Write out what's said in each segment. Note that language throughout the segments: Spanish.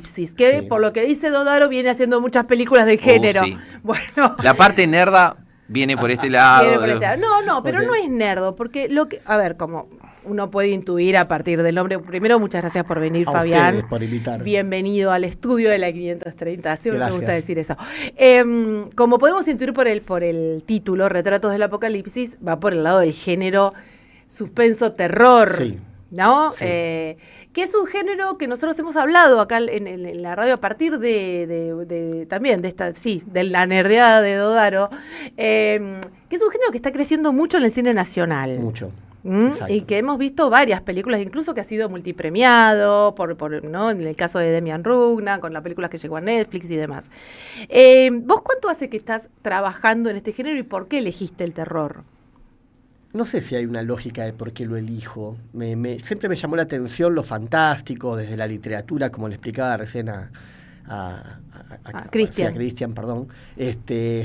que Sí. por lo que dice Dodaro viene haciendo muchas películas del género. Sí. Bueno, La parte nerda viene por este lado. viene por este lado. No, pero Ok. no es nerdo, porque a ver, como uno puede intuir a partir del nombre. Primero, muchas gracias por venir, A Fabián. ustedes por invitar. Bienvenido al estudio de la 530. Siempre Gracias. me gusta decir eso. Como podemos intuir por el título, Retratos del Apocalipsis, va por el lado del género suspenso, terror. Sí. ¿No? Sí. Que es un género que nosotros hemos hablado acá en la radio a partir de también de la nerdeada de Dodaro, que es un género que está creciendo mucho en el cine nacional. Mucho. Y que hemos visto varias películas, incluso que ha sido multipremiado, ¿no? En el caso de Demian Rugna, con las películas que llegó a Netflix y demás. ¿Vos cuánto hace que estás trabajando en este género y por qué elegiste el terror? No sé si hay una lógica de por qué lo elijo. Siempre me llamó la atención lo fantástico, desde la literatura, como le explicaba recién a Cristian. sí, a Cristian, perdón.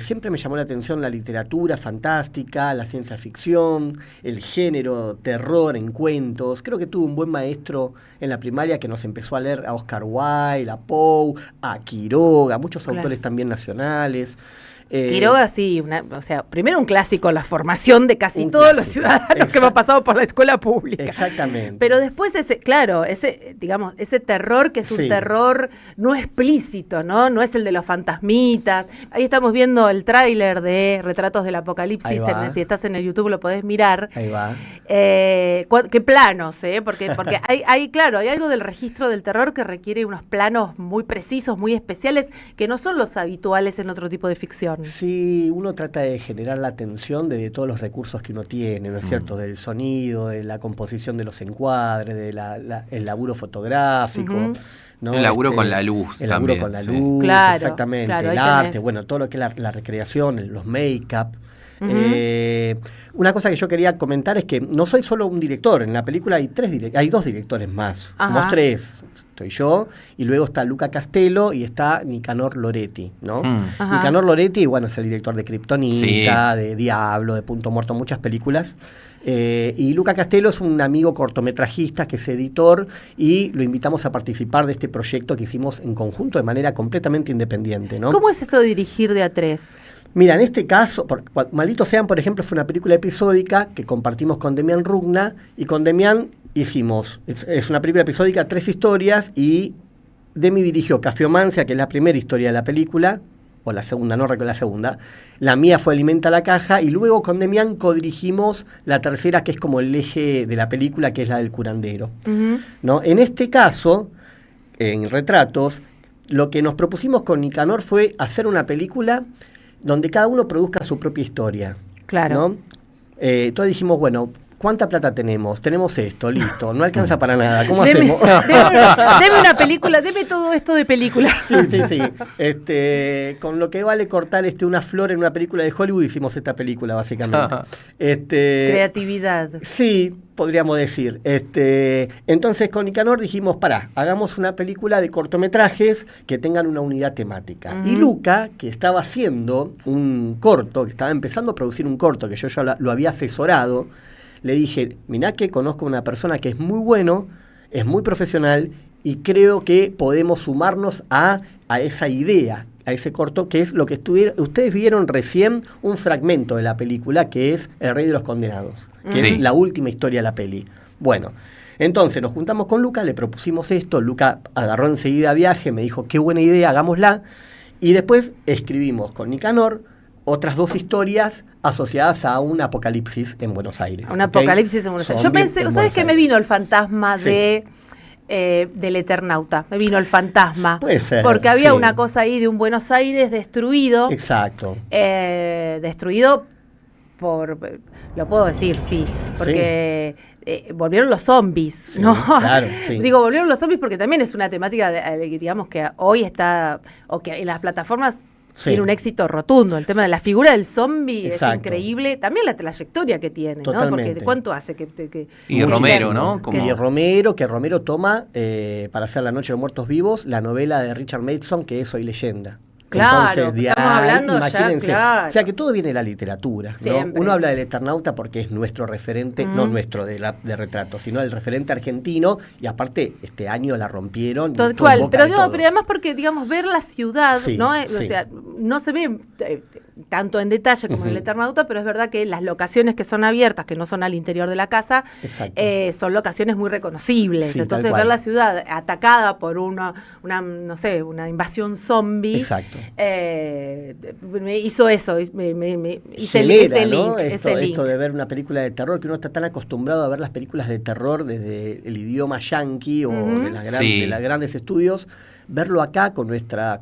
Siempre me llamó la atención la literatura fantástica, la ciencia ficción, el género, terror en cuentos. Creo que tuve un buen maestro en la primaria que nos empezó a leer a Oscar Wilde, a Poe, a Quiroga, muchos Claro. autores también nacionales. Quiroga, sí, primero un clásico, la formación de casi Un todos los clásico. ciudadanos que Exacto. hemos pasado por la escuela pública. Exactamente. Pero después ese terror que es un Sí. terror no explícito, ¿no? No es el de los fantasmitas. Ahí estamos viendo el tráiler de Retratos del Apocalipsis, Ahí va. si estás en el YouTube lo podés mirar. Ahí va. Qué planos, porque hay algo del registro del terror que requiere unos planos muy precisos, muy especiales, que no son los habituales en otro tipo de ficción. Sí, uno trata de generar la atención desde todos los recursos que uno tiene, ¿no es cierto? Del sonido, de la composición de los encuadres, el laburo fotográfico. Ujú. ¿no? El laburo con la luz El laburo también, con la sí. luz, Claro, exactamente. claro, El ahí arte, tenés. bueno, todo lo que es la recreación, los make-up. Ujú. Una cosa que yo quería comentar es que no soy solo un director, en la película hay dos directores más, Ajá. somos tres. Estoy yo, y luego está Luca Castello y está Nicanor Loretti, ¿no? Ajá. Nicanor Loretti, bueno, es el director de Kryptonita, Sí. de Diablo, de Punto Muerto, muchas películas. Y Luca Castello es un amigo cortometrajista que es editor y lo invitamos a participar de este proyecto que hicimos en conjunto de manera completamente independiente, ¿no? ¿Cómo es esto de dirigir de a tres? Mira, en este caso, Malditos Sean, por ejemplo, fue una película episódica que compartimos con Demian Rugna y con Demian hicimos, es una película episódica, 3 historias y Demi dirigió Cafeomancia, que es la primera historia de la película, o la segunda, no recuerdo la segunda. La mía fue Alimenta la caja y luego con Demian codirigimos la tercera, que es como el eje de la película, que es la del curandero. Ujú. ¿No? En este caso, en Retratos, lo que nos propusimos con Nicanor fue hacer una película donde cada uno produzca su propia historia. Claro. ¿No? Entonces dijimos, bueno, ¿cuánta plata tenemos? Tenemos esto, listo, no alcanza para nada. ¿Cómo Deme, hacemos? deme una película, deme todo esto de película. Sí. Con lo que vale cortar una flor en una película de Hollywood, hicimos esta película, básicamente. Creatividad. Sí, podríamos decir. Entonces con Nicanor dijimos, hagamos una película de cortometrajes que tengan una unidad temática. Ujú. Y Luca, que estaba haciendo un corto, que estaba empezando a producir un corto, que yo ya lo había asesorado, le dije, mirá que conozco a una persona que es muy bueno, es muy profesional, y creo que podemos sumarnos a esa idea, a ese corto, que es lo que ustedes vieron recién, un fragmento de la película, que es El Rey de los Condenados, que Sí. es la última historia de la peli. Bueno, entonces nos juntamos con Luca, le propusimos esto, Luca agarró enseguida viaje, me dijo, qué buena idea, hagámosla, y después escribimos con Nicanor otras 2 historias asociadas a un apocalipsis en Buenos Aires. Un ¿ok? apocalipsis en Buenos Aires. Yo Zombie pensé, en ¿sabes Buenos qué? Me Aires. vino el fantasma Sí. del Eternauta. Me vino el fantasma. Puede ser, Porque había sí. una cosa ahí de un Buenos Aires destruido. Exacto. Destruido por. Lo puedo decir, sí. Porque. Volvieron los zombies, Sí, ¿no? claro, sí. Digo, volvieron los zombies porque también es una temática, digamos, que hoy está, o que en las plataformas Sí. tiene un éxito rotundo. El tema de la figura del zombie Exacto. es increíble. También la trayectoria que tiene, ¿no? Totalmente. Porque ¿cuánto hace que Y que- Romero, que- ¿no? que- Y Romero toma, para hacer La Noche de los Muertos Vivos, la novela de Richard Matheson, que es Soy Leyenda. Claro, Entonces, de estamos ahí, hablando ya, imagínense, claro. O sea, que todo viene de la literatura, ¿no? Siempre. Uno habla del Eternauta porque es nuestro referente, no nuestro de retrato, sino el referente argentino, y aparte este año la rompieron. Tal estuvo en cual, boca pero, de no, todos. pero además porque, digamos, ver la ciudad, Sí, ¿no? sí. O sea, no se ve tanto en detalle como en el Eternauta, pero es verdad que las locaciones que son abiertas, que no son al interior de la casa, Exacto. son locaciones muy reconocibles. Sí, tal Entonces, cual. ver la ciudad atacada por una, no sé, una invasión zombie, Exacto. me hizo eso, me hice Genera, ese ¿no? link, ese link. Esto de ver una película de terror, que uno está tan acostumbrado a ver las películas de terror desde el idioma yankee o de las grandes estudios, verlo acá con nuestra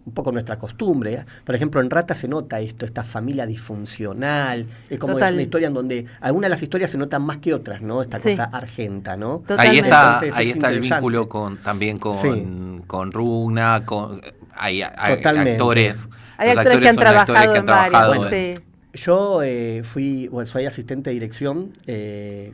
un poco nuestra costumbre. Por ejemplo, en Rata se nota esto, esta familia disfuncional, es como Total. es una historia en donde algunas de las historias se notan más que otras, ¿no? Esta cosa argenta, ¿no? Totalmente. Entonces, Ahí es está el interesante. vínculo con Rugna, hay Totalmente. actores. Hay los actores que han son actores trabajado que en varios, en- sí. Yo soy asistente de dirección,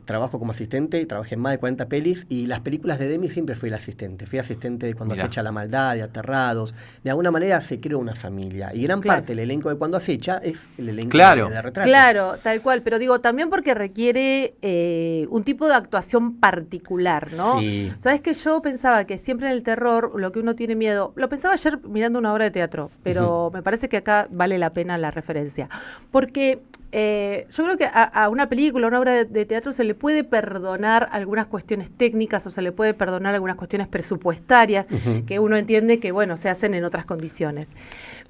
trabajo como asistente y trabajé en más de 40 pelis, y las películas de Demi siempre fui el asistente. Fui asistente de Cuando Mirá. acecha la maldad, de Aterrados. De alguna manera se creó una familia. Y gran Claro. parte del elenco de Cuando acecha es el elenco Claro. de Retrato. Claro, tal cual, pero digo, también porque requiere un tipo de actuación particular, ¿no? Sí. Sabes que yo pensaba que siempre en el terror lo que uno tiene miedo, lo pensaba ayer mirando una obra de teatro, pero me parece que acá vale la pena la referencia, porque yo creo que a una película, a una obra de teatro se le puede perdonar algunas cuestiones técnicas o se le puede perdonar algunas cuestiones presupuestarias que uno entiende que, bueno, se hacen en otras condiciones.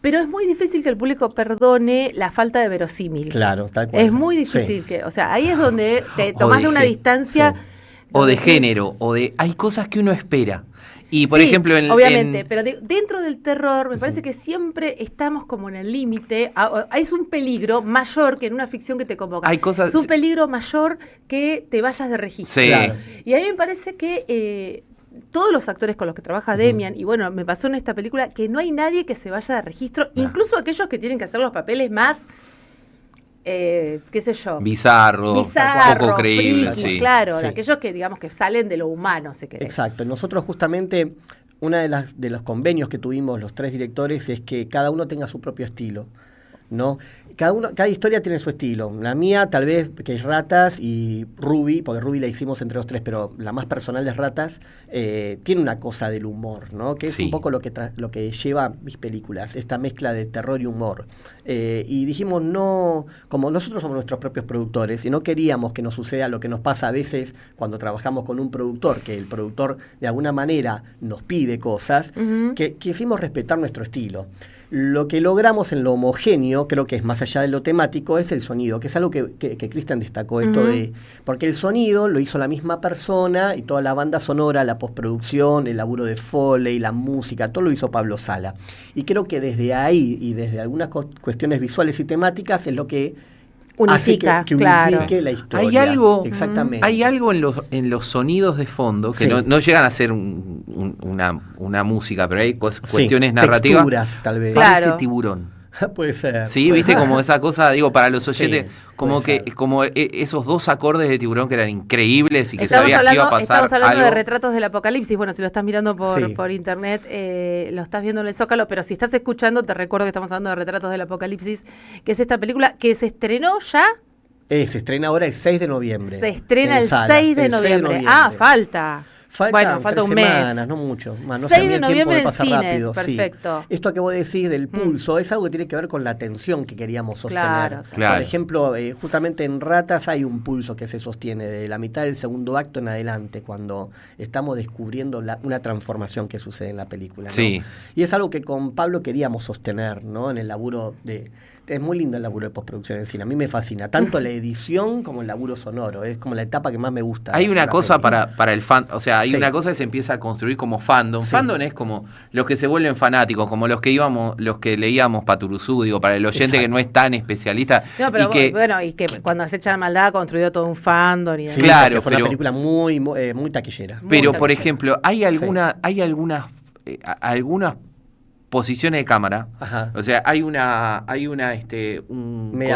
Pero es muy difícil que el público perdone la falta de verosímil. Claro, tal cual. Es muy difícil que, o sea, ahí es donde te tomás de una distancia. Sí. O donde de decís, género, hay cosas que uno espera. Y por sí, ejemplo, obviamente, pero dentro del terror me parece que siempre estamos como en el límite. Es un peligro mayor que en una ficción que te convoca. Hay cosas- Es un peligro mayor que te vayas de registro. Sí. Claro. Y a mí me parece que todos los actores con los que trabaja Demian, y bueno, me pasó en esta película, que no hay nadie que se vaya de registro, incluso aquellos que tienen que hacer los papeles más, qué sé yo, bizarro, poco creíble. friki, Sí. claro, Sí. aquellos que digamos que salen de lo humano, si querés. Exacto. Nosotros justamente, una de los convenios que tuvimos los tres directores es que cada uno tenga su propio estilo, ¿no? Cada historia tiene su estilo. La mía, tal vez, que es Ratas, y Ruby, porque Ruby la hicimos entre los tres, pero la más personal es Ratas, tiene una cosa del humor, ¿no? Que es Sí. un poco lo que lleva mis películas, esta mezcla de terror y humor. Y dijimos, no, como nosotros somos nuestros propios productores, y no queríamos que nos suceda lo que nos pasa a veces cuando trabajamos con un productor, que el productor de alguna manera nos pide cosas, que quisimos respetar nuestro estilo. Lo que logramos en lo homogéneo, creo que es más allá de lo temático, es el sonido, que es algo que Cristian destacó, esto de... Porque el sonido lo hizo la misma persona, y toda la banda sonora, la postproducción, el laburo de Foley, la música, todo lo hizo Pablo Sala. Y creo que desde ahí, y desde algunas cuestiones visuales y temáticas, es lo que Unifica, hace que claro. unifique la historia. Hay algo, Exactamente. hay algo en los sonidos de fondo que Sí. no llegan a ser una música, pero hay Sí, cuestiones narrativas. texturas, tal vez. Claro. Parece Tiburón. Puede ser. Sí, viste como esa cosa, digo, para los oyentes, Sí, como puede que ser. esos dos acordes de Tiburón que eran increíbles y que Estamos sabías que iba a pasar estamos hablando de algo. Retratos del Apocalipsis. Bueno, si lo estás mirando Sí. por internet, lo estás viendo en el Zócalo, pero si estás escuchando, te recuerdo que estamos hablando de Retratos del Apocalipsis, que es esta película que se estrenó ya. Se estrena ahora el 6 de noviembre. Se estrena en el salas, 6 de noviembre. Ah, falta. Bueno, falta un mes. Semanas, no mucho. Más, no 6 sé, a mí de el tiempo noviembre me en pasa cines, rápido, sí. perfecto. Esto que vos decís del pulso es algo que tiene que ver con la tensión que queríamos sostener. Claro. Claro. Por ejemplo, justamente en Ratas hay un pulso que se sostiene de la mitad del segundo acto en adelante, cuando estamos descubriendo una transformación que sucede en la película, ¿no? Sí. Y es algo que con Pablo queríamos sostener, ¿no? En el laburo de... Es muy lindo el laburo de postproducción en cine, a mí me fascina, tanto la edición como el laburo sonoro, es como la etapa que más me gusta. Hay de una hacer la cosa película. para el fan, o sea, hay Sí. una cosa que se empieza a construir como fandom. Sí. Fandom es como los que se vuelven fanáticos, como los que leíamos Paturuzú, digo, para el oyente Exacto. que no es tan especialista. No, pero y que, bueno, y que cuando acecha la maldad ha construido todo un fandom y Sí, demás. Claro, porque fue pero- una película muy taquillera. pero Muy por taquillera. ejemplo, hay algunas posiciones de cámara. Ajá. O sea, hay un Media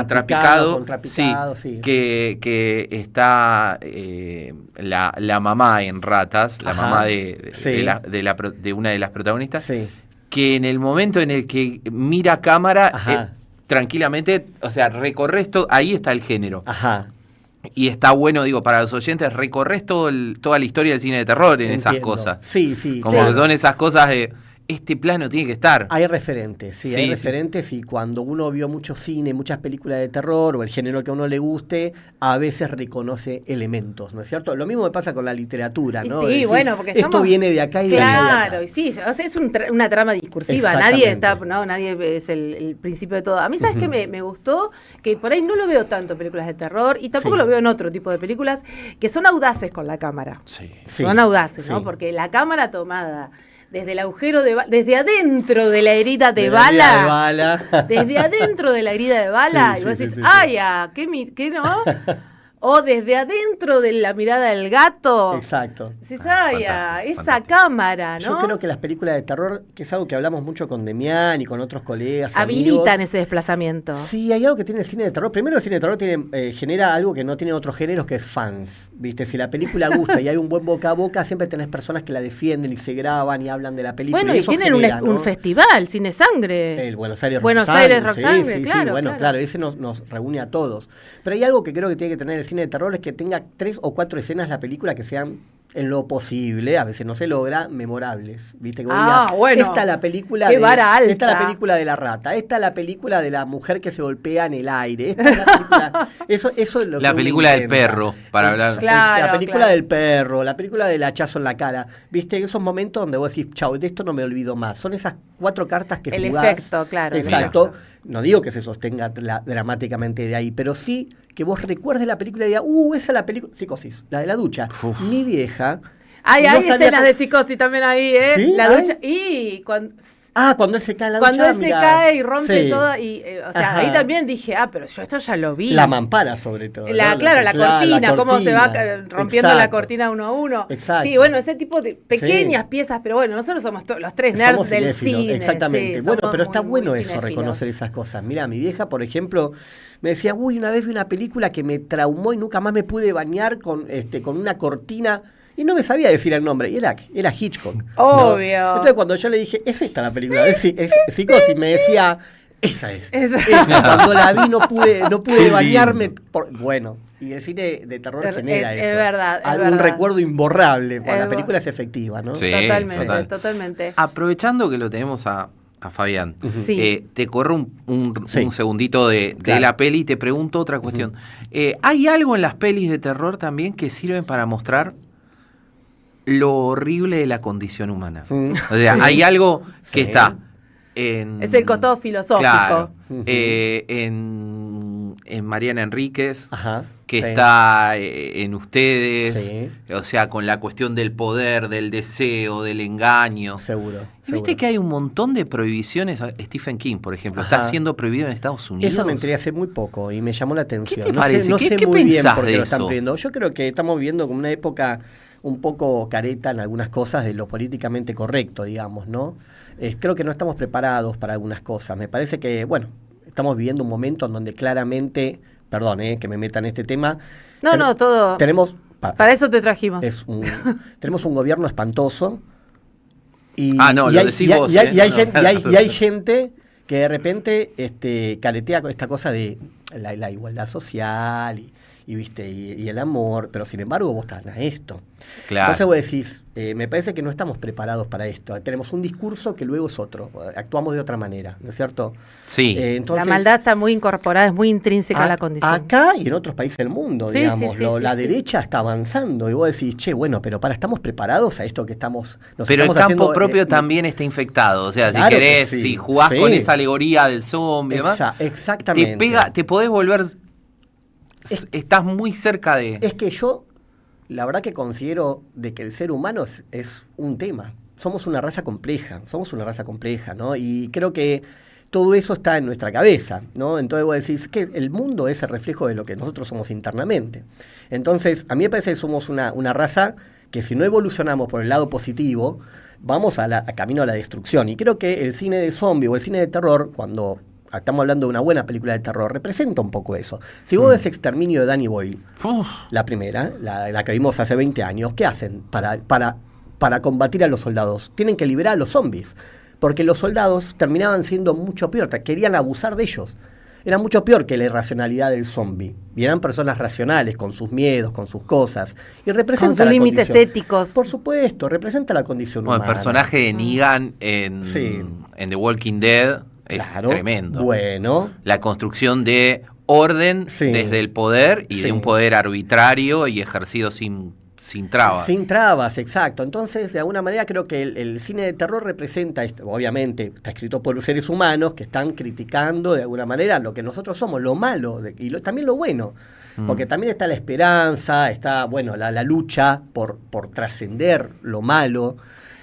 contrapicado, contrapicado, sí. que está la mamá en Ratas, la Ajá, mamá de sí. una de las protagonistas, Sí. que en el momento en el que mira cámara, Ajá. tranquilamente, o sea, recorres todo, ahí está el género. Ajá. Y está bueno, digo, para los oyentes, recorres toda la historia del cine de terror en esas Entiendo. cosas. Sí, sí. Como que son esas cosas de, este plano tiene que estar. Hay referentes, sí, Sí, hay sí. referentes y cuando uno vio mucho cine, muchas películas de terror o el género que a uno le guste, a veces reconoce elementos, ¿no es cierto? Lo mismo me pasa con la literatura, Y ¿no? sí, Decís, bueno, porque esto estamos- viene de acá y de acá. Claro, y sí, o sea, es una trama discursiva, nadie es el principio de todo. A mí, ¿sabes qué me gustó? Que por ahí no lo veo tanto en películas de terror y tampoco Sí. lo veo en otro tipo de películas, que son audaces con la cámara. Sí. Sí, Son audaces, ¿no? sí. Porque la cámara tomada desde el agujero desde adentro de la herida de la herida de bala, bala. desde adentro de la herida de bala, Sí, y vos sí, decís, sí, sí, ¡ay, qué no! O desde adentro de la mirada del gato. Exacto. Decís, Ah, ¡ay, fantástico, esa fantástico. cámara, ¿no? Yo creo que las películas de terror, que es algo que hablamos mucho con Demián y con otros colegas, habilitan amigos. ese desplazamiento. Sí, hay algo que tiene el cine de terror. Primero, el cine de terror genera algo que no tiene otros géneros, que es fans. ¿Viste? Si la película gusta y hay un buen boca a boca, siempre tenés personas que la defienden y se graban y hablan de la película. Bueno, y eso tienen genera, un ¿no? festival, Cine Sangre. El Buenos Aires Buenos Rock Sangre, Aires Rock sí, Sangre, sí, claro, bueno, claro. claro, ese nos reúne a todos. Pero hay algo que creo que tiene que tener el cine de terror, es que tenga 3 o 4 escenas la película que sean, en lo posible, a veces no se logra, memorables. ¿Viste? Que vos digas, bueno. esta es la película Qué vara alta. esta es la película de la rata, esta es la película de la mujer que se golpea en el aire, esta es la película, eso es lo que La uno película del intenta. perro, para hablar. Claro, La película claro. del perro, la película del hachazo en la cara. ¿Viste? Esos momentos donde vos decís, chau, de esto no me olvido más. Son esas 4 cartas que El jugás. efecto, claro. el Exacto. efecto. No digo que se sostenga dramáticamente de ahí, pero sí que vos recuerdes la película y digas, esa es la película. Psicosis, la de la ducha. Uf. Mi vieja. Hay no sabía escenas que- de psicosis también ahí, ¿eh? ¿Sí? La ¿Hay? ducha. Y Cuando él se cae en la cuando ducha. él se mirá. cae y rompe Sí. todo, o sea, Ajá. ahí también dije, pero yo esto ya lo vi. La mampara, sobre todo. La, ¿no? claro, la cortina, cómo se va rompiendo la Exacto. cortina uno a uno. Exacto. Sí, bueno, ese tipo de pequeñas piezas, pero bueno, nosotros somos los 3 nerds Somos del cinéfilos, cine. exactamente. sí, Bueno, somos pero está muy, bueno muy eso, cinéfilos. reconocer esas cosas. Mira, mi vieja, por ejemplo, me decía, una vez vi una película que me traumó y nunca más me pude bañar con una cortina. Y no me sabía decir el nombre, y era Hitchcock. ¿no? Obvio. Entonces cuando yo le dije, es esta la película, es Psicosis, me decía, esa es. Esa. Cuando la vi no pude Qué bañarme. lindo. Bueno, y el cine de terror Es genera eso. verdad, es Algún verdad. recuerdo imborrable, cuando Es la película es efectiva, ¿no? Sí. Totalmente, total. totalmente. Aprovechando que lo tenemos a Fabián, Ujú. Sí. te corro Sí. un segundito de Claro. la peli y te pregunto otra cuestión. ¿Hay algo en las pelis de terror también que sirven para mostrar lo horrible de la condición humana? Mm. O sea, Sí. hay algo que Sí. está en... Es el costado filosófico. Claro, Ujú. en Mariana Enríquez, Ajá. que sí. está en ustedes, Sí. o sea, con la cuestión del poder, del deseo, del engaño. Seguro. ¿Y viste que hay un montón de prohibiciones? Stephen King, por ejemplo, Ajá. está siendo prohibido en Estados Unidos. Eso me enteré hace muy poco y me llamó la atención. te no parece? sé, no ¿Qué- sé qué muy bien pensás por qué de lo están eso? prohibiendo. Yo creo que estamos viviendo como una época un poco careta en algunas cosas de lo políticamente correcto, digamos, ¿no? Creo que no estamos preparados para algunas cosas. Me parece que, bueno, estamos viviendo un momento en donde claramente, perdón, que me meta en este tema. No, todo. Tenemos... Para eso te trajimos. Tenemos un gobierno espantoso. Y, No, y lo hay, decís y hay- vos, y hay- ¿eh? y hay No. gente, y hay gente que de repente caretea con esta cosa de la igualdad social ¿viste? Y el amor, pero sin embargo vos estás a esto. Claro. Entonces vos decís, me parece que no estamos preparados para esto. Tenemos un discurso que luego es otro. Actuamos de otra manera, ¿no es cierto? Sí. Entonces, la maldad está muy incorporada, es muy intrínseca a la condición. Acá y en otros países del mundo, Sí, digamos, sí, sí, la sí. derecha está avanzando y vos decís, bueno, pero ¿estamos preparados a esto que estamos nos Pero el estamos campo haciendo, propio también está infectado. O sea, Claro si que querés, sí, si jugás sí. con esa alegoría del zombie y demás, exactamente. te podés volver... estás muy cerca de... Es que yo, la verdad que considero de que el ser humano es un tema. Somos una raza compleja, ¿no? Y creo que todo eso está en nuestra cabeza, ¿no? Entonces vos decís que el mundo es el reflejo de lo que nosotros somos internamente. Entonces, a mí me parece que somos una raza que si no evolucionamos por el lado positivo, vamos a camino a la destrucción. Y creo que el cine de zombie o el cine de terror, cuando estamos hablando de una buena película de terror, representa un poco eso. Si vos ves Exterminio de Danny Boyle, Uf, la primera, la que vimos hace 20 años, ¿qué hacen para combatir a los soldados? Tienen que liberar a los zombies. porque los soldados terminaban siendo mucho peor, querían abusar de ellos. Era mucho peor que la irracionalidad del zombie. Y eran personas racionales, con sus miedos, con sus cosas. Y representa con sus límites éticos. Por supuesto, representa la condición humana. El personaje de Negan en The Walking Dead es tremendo. Bueno. La construcción de orden desde el poder y de un poder arbitrario y ejercido sin trabas. Sin trabas, exacto. Entonces, de alguna manera, creo que el cine de terror representa, obviamente, está escrito por seres humanos que están criticando de alguna manera lo que nosotros somos, lo malo y también lo bueno. Porque también está la esperanza, está, bueno, la lucha por trascender lo malo.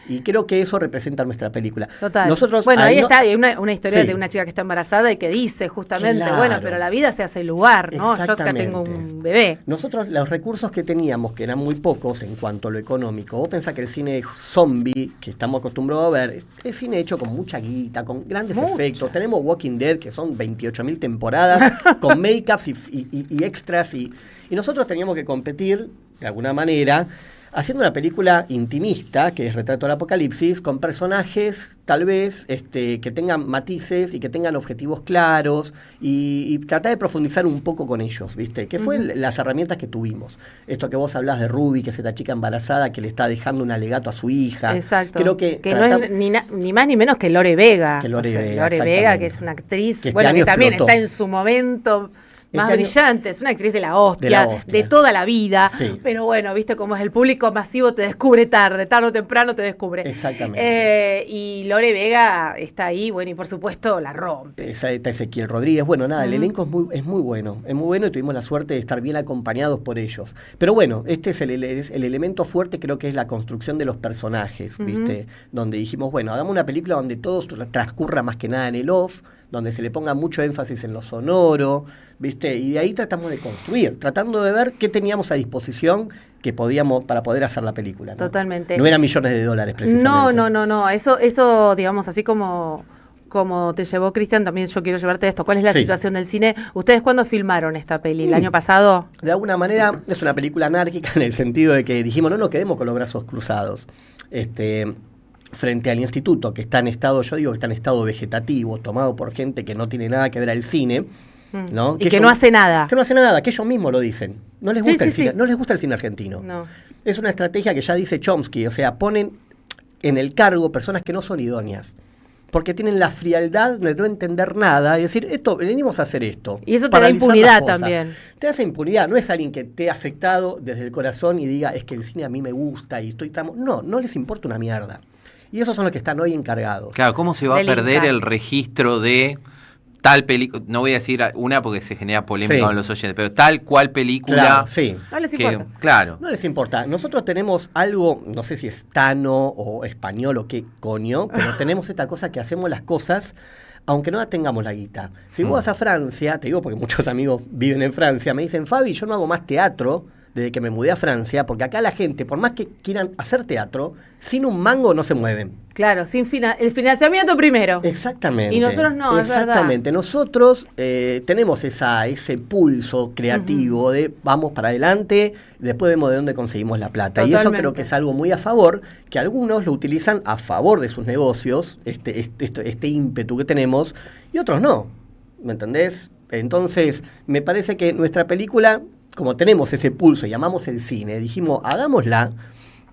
Y creo que eso representa nuestra película. Total. Nosotros, bueno, ahí está, hay una historia sí. de una chica que está embarazada y que dice justamente, Claro. bueno, pero la vida se hace lugar, ¿no? Yo acá tengo un bebé. Nosotros, los recursos que teníamos, que eran muy pocos en cuanto a lo económico, vos pensás que el cine zombie, que estamos acostumbrados a ver, es cine hecho con mucha guita, con grandes efectos. Tenemos Walking Dead, que son 28.000 temporadas, con make-ups y extras, y nosotros teníamos que competir, de alguna manera, haciendo una película intimista, que es Retrato del Apocalipsis, con personajes tal vez que tengan matices y que tengan objetivos claros y tratar de profundizar un poco con ellos, ¿viste? Que fue las herramientas que tuvimos. Esto que vos hablás de Ruby, que es esta chica embarazada que le está dejando un alegato a su hija. Exacto. Creo que no es ni más ni menos que Lore Vega. Que Lore Vega, Lore Vega, que es una actriz, que que también explotó. está en su momento más brillante, es una actriz de la hostia, hostia. de toda la vida, Sí. pero bueno, viste cómo es el público masivo, te descubre tarde o temprano te descubre. Exactamente. Y Lore Vega está ahí, bueno, y por supuesto la rompe. Está Ezequiel Rodríguez, bueno, nada, el elenco es muy bueno y tuvimos la suerte de estar bien acompañados por ellos. Pero bueno, este es el elemento fuerte, creo que es la construcción de los personajes, ¿viste? Donde dijimos, bueno, hagamos una película donde todo transcurra más que nada en el off, donde se le ponga mucho énfasis en lo sonoro, ¿viste? Y de ahí tratamos de construir, tratando de ver qué teníamos a disposición que podíamos para poder hacer la película, ¿no? Totalmente. No eran millones de dólares, precisamente. No. Eso, digamos, así como te llevó Cristian, también yo quiero llevarte esto. ¿Cuál es la situación del cine? ¿Ustedes cuándo filmaron esta peli? ¿El año pasado? De alguna manera es una película anárquica en el sentido de que dijimos, no nos quedemos con los brazos cruzados. Frente al instituto, que está en estado, yo digo que está en estado vegetativo, tomado por gente que no tiene nada que ver al cine, ¿no? Y que no hace nada. Que no hace nada, que ellos mismos lo dicen. No les gusta el cine, no les gusta el cine argentino. No. Es una estrategia que ya dice Chomsky, o sea, ponen en el cargo personas que no son idóneas. Porque tienen la frialdad de no entender nada y decir, venimos a hacer esto. Y eso te da impunidad también. Te hace impunidad, no es alguien que te ha afectado desde el corazón y diga, es que el cine a mí me gusta y estoy tan... No les importa una mierda. Y esos son los que están hoy encargados. Claro, ¿cómo se va a perder el registro de tal película? No voy a decir una porque se genera polémica con los oyentes, pero tal cual película. Claro, sí. No les importa. Claro. No les importa. Nosotros tenemos algo, no sé si es tano o español o qué coño, pero tenemos esta cosa que hacemos las cosas aunque no tengamos la guita. Si vos vas a Francia, te digo porque muchos amigos viven en Francia, me dicen, Fabi, yo no hago más teatro desde que me mudé a Francia, porque acá la gente, por más que quieran hacer teatro, sin un mango no se mueven. Claro, el financiamiento primero. Exactamente. Y nosotros no, es verdad. Exactamente. Nosotros tenemos ese pulso creativo de vamos para adelante, después vemos de dónde conseguimos la plata. Totalmente. Y eso creo que es algo muy a favor, que algunos lo utilizan a favor de sus negocios, este ímpetu que tenemos, y otros no. ¿Me entendés? Entonces, me parece que nuestra película, como tenemos ese pulso y amamos el cine, dijimos, hagámosla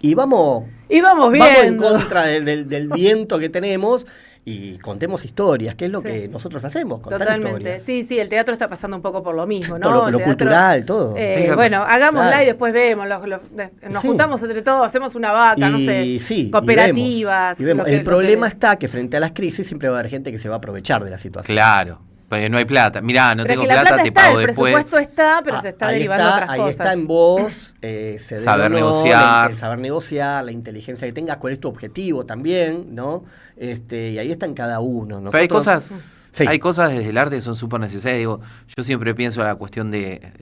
y vamos en contra del viento que tenemos y contemos historias, que es lo que nosotros hacemos, contar Totalmente. historias. Sí, el teatro está pasando un poco por lo mismo, ¿no? Por lo cultural, todo. Bueno, hagámosla Claro. y después vemos, nos juntamos entre todos, hacemos una vaca, no sé, cooperativas. Y vemos. El problema está que frente a las crisis siempre va a haber gente que se va a aprovechar de la situación. Claro. Porque no hay plata. Mirá, no pero tengo que la plata, te está, pago el después. presupuesto está, pero se está derivando otras ahí cosas. Está en vos, saber negociar. El saber negociar, la inteligencia que tengas, cuál es tu objetivo también, ¿no? Y ahí está en cada uno. Pero hay cosas... Sí. Hay cosas desde el arte que son súper necesarias. Digo, yo siempre pienso en la cuestión de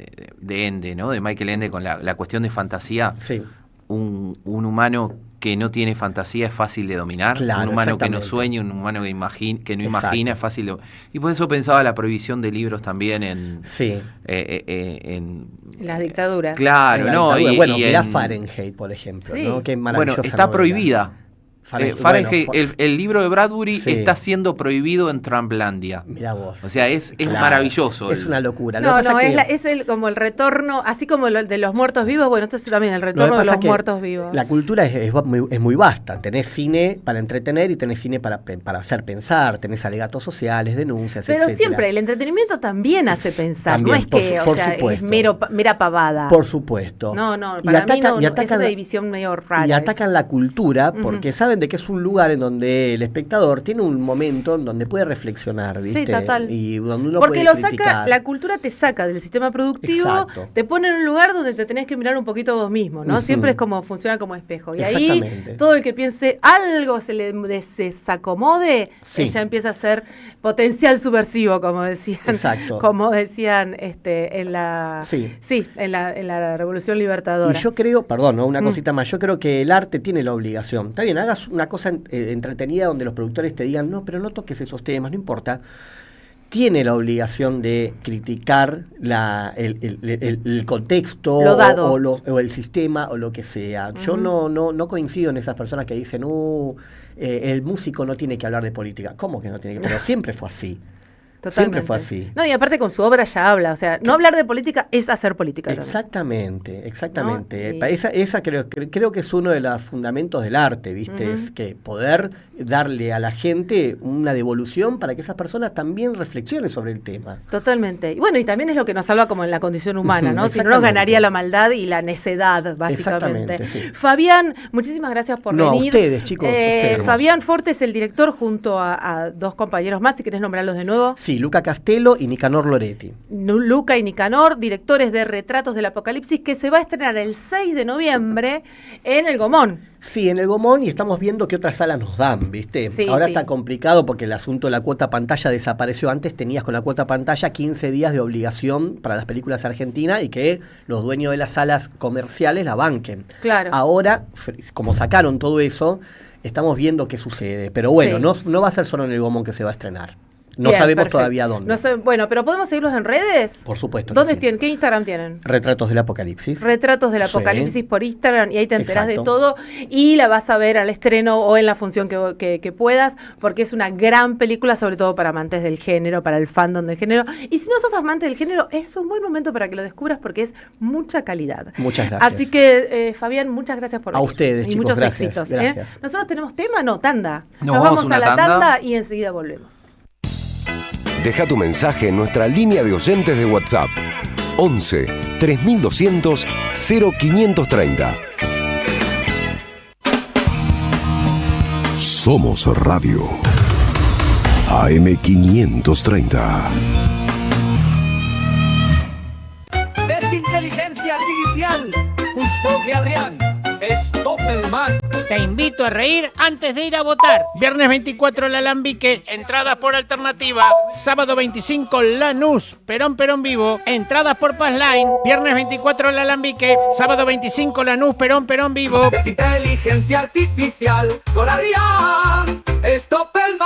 Ende, ¿no? De Michael Ende con la cuestión de fantasía. Sí. Un humano que no tiene fantasía es fácil de dominar. Claro, un humano que no exactamente. sueña, un humano que no Exacto. imagina es fácil de... Y por eso pensaba la prohibición de libros también en... Sí. En las dictaduras. Claro, ¿no? Bueno, mirá en... Fahrenheit, por ejemplo, Sí. ¿no? Qué Bueno, maravillosa está novela. prohibida. Fahrenheit, el libro de Bradbury Sí. está siendo prohibido en Trumplandia. Mirá vos. O sea, es Claro, maravilloso. Es una locura. No, Lo que pasa es como el retorno, así como lo de los muertos vivos, bueno, esto es también el Lo que retorno de pasa los que muertos vivos. La cultura es muy vasta. Tenés cine para entretener y tenés cine para hacer pensar, tenés alegatos sociales, denuncias, Pero etcétera. siempre el entretenimiento también hace pensar, También, no es que, por o sea, es supuesto. mera pavada. Por supuesto. No, no, Y para mí atacan- no, y es atacan una la- división medio rara. Y atacan la cultura porque Ujú. saben de que es un lugar en donde el espectador tiene un momento en donde puede reflexionar, ¿viste? Sí, total. Y donde uno Porque puede lo saca, criticar. la cultura te saca del sistema productivo, Exacto. te pone en un lugar donde te tenés que mirar un poquito vos mismo, ¿no? Ujú. Siempre es como funciona como espejo. Y ahí Exactamente. todo el que piense algo se le desacomode, Sí. ya empieza a ser potencial subversivo, como decían. Exacto. Como decían en la Sí. en la Revolución Libertadora. Y yo creo, perdón, ¿no? Una cosita más, yo creo que el arte tiene la obligación. Está bien, hagas una cosa entretenida donde los productores te digan, no, pero no toques esos temas, no importa. Tiene la obligación de criticar el contexto Lo dado. o el sistema o lo que sea. Yo no coincido en esas personas que dicen, el músico no tiene que hablar de política. ¿Cómo que no tiene que? Pero siempre fue así. Totalmente. Siempre fue así. No, y aparte con su obra ya habla, o sea, no hablar de política es hacer política también. Exactamente. ¿No? Y- Esa creo que es uno de los fundamentos del arte, ¿viste? Ujú. Es que poder darle a la gente una devolución para que esas personas también reflexionen sobre el tema. Totalmente. Y bueno, y también es lo que nos salva como en la condición humana, Ujú, ¿no? Si no nos exactamente. ganaría la maldad y la necedad, básicamente. Exactamente, sí. Fabián, muchísimas gracias por No, a venir. ustedes, chicos, ustedes. Fabián Forte es el director junto a dos compañeros más, si querés nombrarlos de nuevo. Sí, Luca Castelo y Nicanor Loretti. Luca y Nicanor, directores de Retratos del Apocalipsis, que se va a estrenar el 6 de noviembre en el Gomón. Sí, en el Gomón, y estamos viendo qué otras salas nos dan, ¿viste? Sí, Ahora sí. está complicado porque el asunto de la cuota pantalla desapareció. Antes tenías con la cuota pantalla 15 días de obligación para las películas argentinas y que los dueños de las salas comerciales la banquen. Claro. Ahora, como sacaron todo eso, estamos viendo qué sucede. Pero bueno, Sí. no va a ser solo en el Gomón que se va a estrenar. No Bien, sabemos perfecto. todavía dónde. No sé, bueno, pero ¿podemos seguirlos en redes? Por supuesto que ¿Dónde sí. tienen? ¿Qué Instagram tienen? Retratos del Apocalipsis. Retratos del Sí. Apocalipsis por Instagram y ahí te enterás de Exacto. todo y la vas a ver al estreno o en la función que puedas porque es una gran película, sobre todo para amantes del género, para el fandom del género. Y si no sos amante del género, es un buen momento para que lo descubras porque es mucha calidad. Muchas gracias. Así que, Fabián, muchas gracias por A venir. ustedes, y chicos, muchos gracias, éxitos. gracias. Nosotros tenemos tema, no, tanda. Nos vamos a una a la tanda. tanda y enseguida volvemos. Deja tu mensaje en nuestra línea de oyentes de WhatsApp. 11 3200 0530. Somos Radio. AM530. Desinteligencia artificial. Un toque Adrián. Stop el mal. Te invito a reír antes de ir a votar. Viernes 24 el Alambique, entradas por alternativa. Sábado 25 Lanús, Perón Vivo, entradas por Passline. Viernes 24 el Alambique, sábado 25 Lanús, Perón Vivo. Desinteligencia artificial. Con Adrián. Stop el mal.